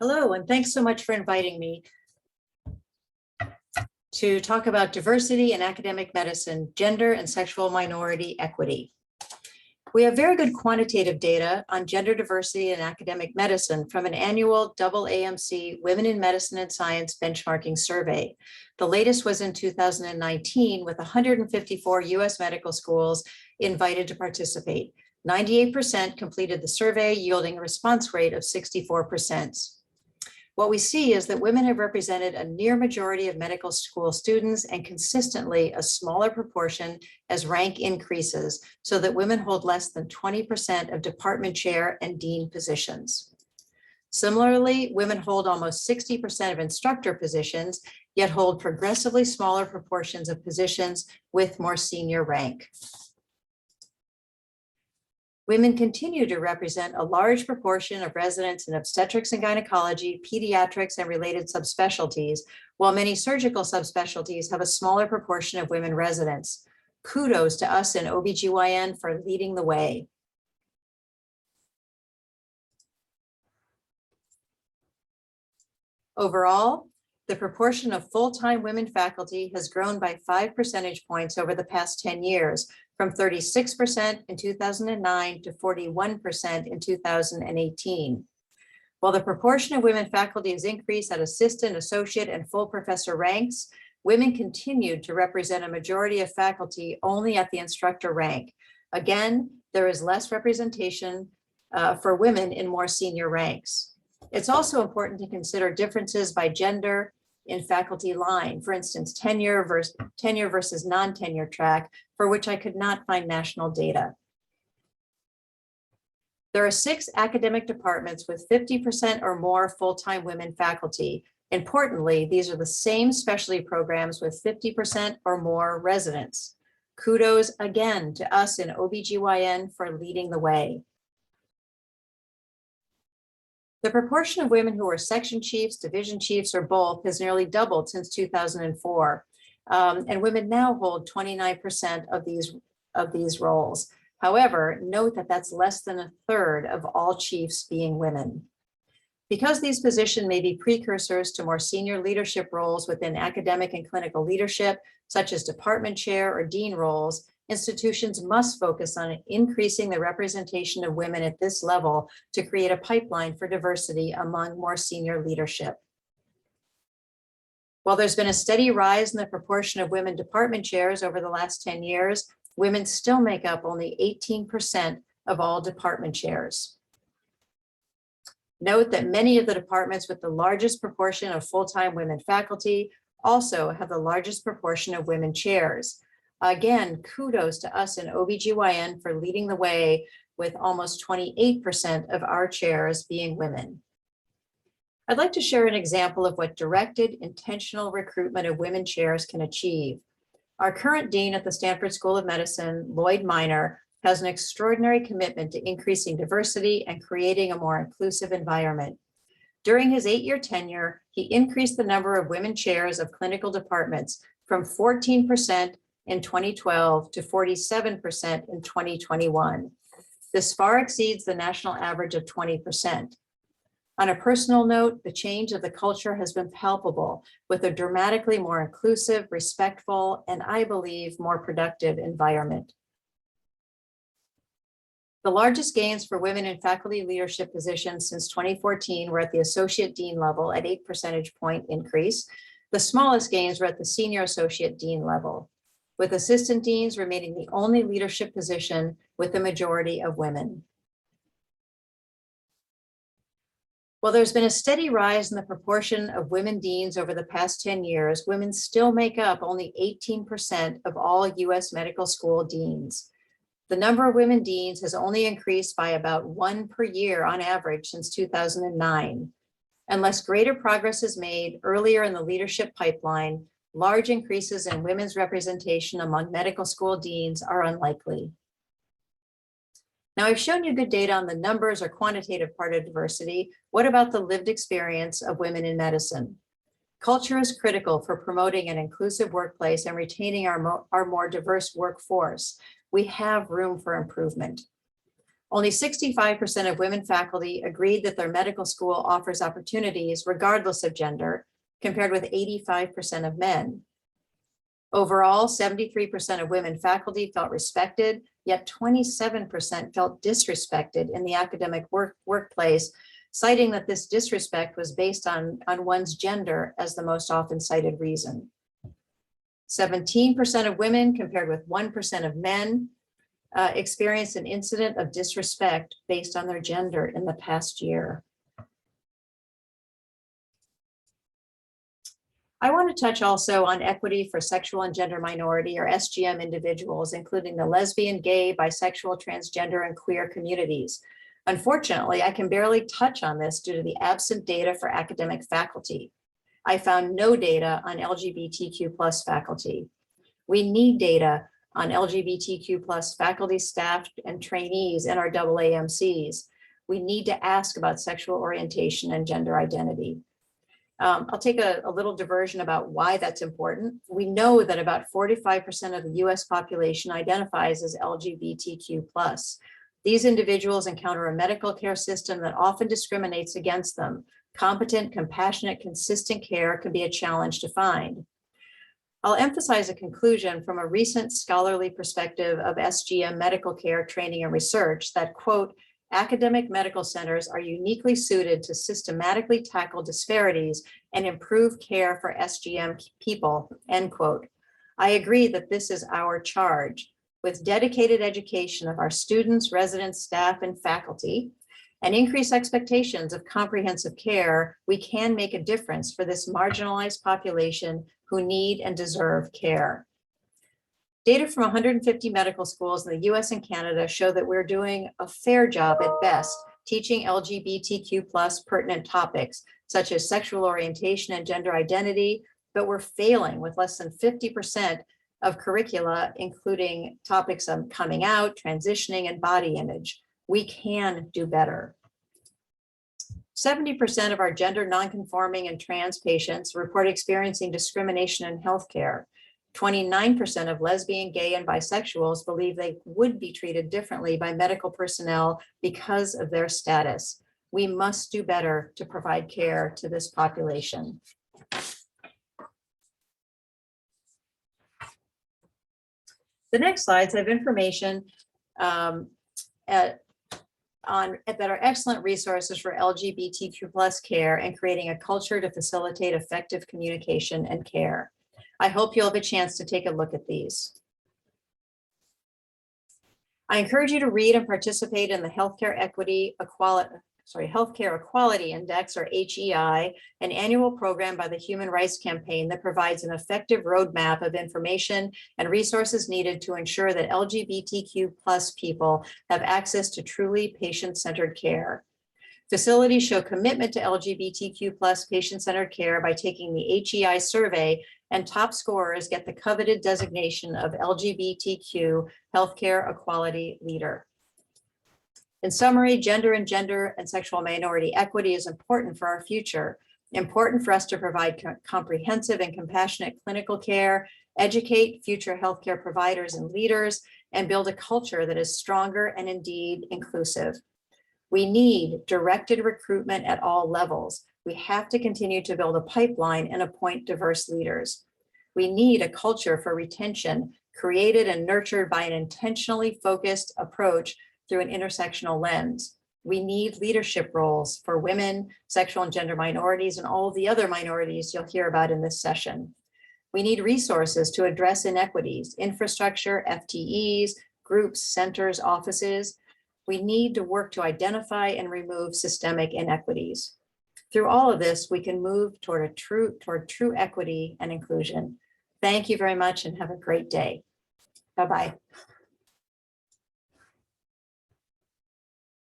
Hello, and thanks so much for inviting me to talk about diversity in academic medicine, gender and sexual minority equity. We have very good quantitative data on gender diversity in academic medicine from an annual AAMC Women in Medicine and Science benchmarking survey. The latest was in 2019 with 154 US medical schools invited to participate. 98% completed the survey, yielding a response rate of 64%. What we see is that women have represented a near majority of medical school students and consistently a smaller proportion as rank increases, so that women hold less than 20% of department chair and dean positions. Similarly, women hold almost 60% of instructor positions, yet hold progressively smaller proportions of positions with more senior rank. Women continue to represent a large proportion of residents in obstetrics and gynecology, pediatrics, and related subspecialties, while many surgical subspecialties have a smaller proportion of women residents. Kudos to us in OBGYN for leading the way. Overall, the proportion of full-time women faculty has grown by 5 percentage points over the past 10 years, from 36% in 2009 to 41% in 2018. While the proportion of women faculty has increased at assistant, associate, and full professor ranks, women continued to represent a majority of faculty only at the instructor rank. Again, there is less representation for women in more senior ranks. It's also important to consider differences by gender in faculty line, for instance, tenure versus non-tenure track, for which I could not find national data. There are 6 academic departments with 50% or more full-time women faculty. Importantly, these are the same specialty programs with 50% or more residents. Kudos again to us in OBGYN for leading the way. The proportion of women who are section chiefs, division chiefs, or both has nearly doubled since 2004. And women now hold 29% of these roles. However, note that that's less than a third of all chiefs being women. Because these positions may be precursors to more senior leadership roles within academic and clinical leadership, such as department chair or dean roles, institutions must focus on increasing the representation of women at this level to create a pipeline for diversity among more senior leadership. While there's been a steady rise in the proportion of women department chairs over the last 10 years, women still make up only 18% of all department chairs. Note that many of the departments with the largest proportion of full-time women faculty also have the largest proportion of women chairs. Again, kudos to us in OBGYN for leading the way with almost 28% of our chairs being women. I'd like to share an example of what directed, intentional recruitment of women chairs can achieve. Our current dean at the Stanford School of Medicine, Lloyd Minor, has an extraordinary commitment to increasing diversity and creating a more inclusive environment. During his 8-year tenure, he increased the number of women chairs of clinical departments from 14% in 2012 to 47% in 2021. This far exceeds the national average of 20%. On a personal note, the change of the culture has been palpable, with a dramatically more inclusive, respectful, and I believe more productive environment. The largest gains for women in faculty leadership positions since 2014 were at the associate dean level at 8 percentage point increase. The smallest gains were at the senior associate dean level, with assistant deans remaining the only leadership position with the majority of women. While there's been a steady rise in the proportion of women deans over the past 10 years, women still make up only 18% of all US medical school deans. The number of women deans has only increased by about 1 per year on average since 2009. Unless greater progress is made earlier in the leadership pipeline, large increases in women's representation among medical school deans are unlikely. Now, I've shown you good data on the numbers or quantitative part of diversity. What about the lived experience of women in medicine? Culture is critical for promoting an inclusive workplace and retaining our more diverse workforce. We have room for improvement. Only 65% of women faculty agreed that their medical school offers opportunities regardless of gender, compared with 85% of men. Overall, 73% of women faculty felt respected, yet 27% felt disrespected in the academic workplace, citing that this disrespect was based on one's gender as the most often cited reason. 17% of women, compared with 1% of men, experienced an incident of disrespect based on their gender in the past year. I want to touch also on equity for sexual and gender minority or SGM individuals, including the lesbian, gay, bisexual, transgender, and queer communities. Unfortunately, I can barely touch on this due to the absent data for academic faculty. I found no data on LGBTQ+ faculty. We need data on LGBTQ+ faculty, staff, and trainees in our AAMCs. We need to ask about sexual orientation and gender identity. I'll take a little diversion about why that's important. We know that about 45% of the US population identifies as LGBTQ+. These individuals encounter a medical care system that often discriminates against them. Competent, compassionate, consistent care can be a challenge to find. I'll emphasize a conclusion from a recent scholarly perspective of SGM medical care training and research that, quote, academic medical centers are uniquely suited to systematically tackle disparities and improve care for SGM people, end quote. I agree that this is our charge. With dedicated education of our students, residents, staff, and faculty, and increased expectations of comprehensive care, we can make a difference for this marginalized population who need and deserve care. Data from 150 medical schools in the US and Canada show that we're doing a fair job at best teaching LGBTQ+ pertinent topics, such as sexual orientation and gender identity, but we're failing with less than 50% of curricula, including topics of coming out, transitioning, and body image. We can do better. 70% of our gender nonconforming and trans patients report experiencing discrimination in healthcare. 29% of lesbian, gay, and bisexuals believe they would be treated differently by medical personnel because of their status. We must do better to provide care to this population. The next slides have information that are excellent resources for LGBTQ+ care and creating a culture to facilitate effective communication and care. I hope you'll have a chance to take a look at these. I encourage you to read and participate in the Healthcare Equality Index, or HEI, an annual program by the Human Rights Campaign that provides an effective roadmap of information and resources needed to ensure that LGBTQ+ people have access to truly patient-centered care. Facilities show commitment to LGBTQ+ patient-centered care by taking the HEI survey, and top scorers get the coveted designation of LGBTQ Healthcare Equality Leader. In summary, gender and sexual minority equity is important for our future, important for us to provide comprehensive and compassionate clinical care, educate future healthcare providers and leaders, and build a culture that is stronger and indeed inclusive. We need directed recruitment at all levels. We have to continue to build a pipeline and appoint diverse leaders. We need a culture for retention created and nurtured by an intentionally focused approach through an intersectional lens. We need leadership roles for women, sexual and gender minorities, and all of the other minorities you'll hear about in this session. We need resources to address inequities, infrastructure, FTEs, groups, centers, offices. We need to work to identify and remove systemic inequities. Through all of this, we can move toward true equity and inclusion. Thank you very much and have a great day. Bye-bye.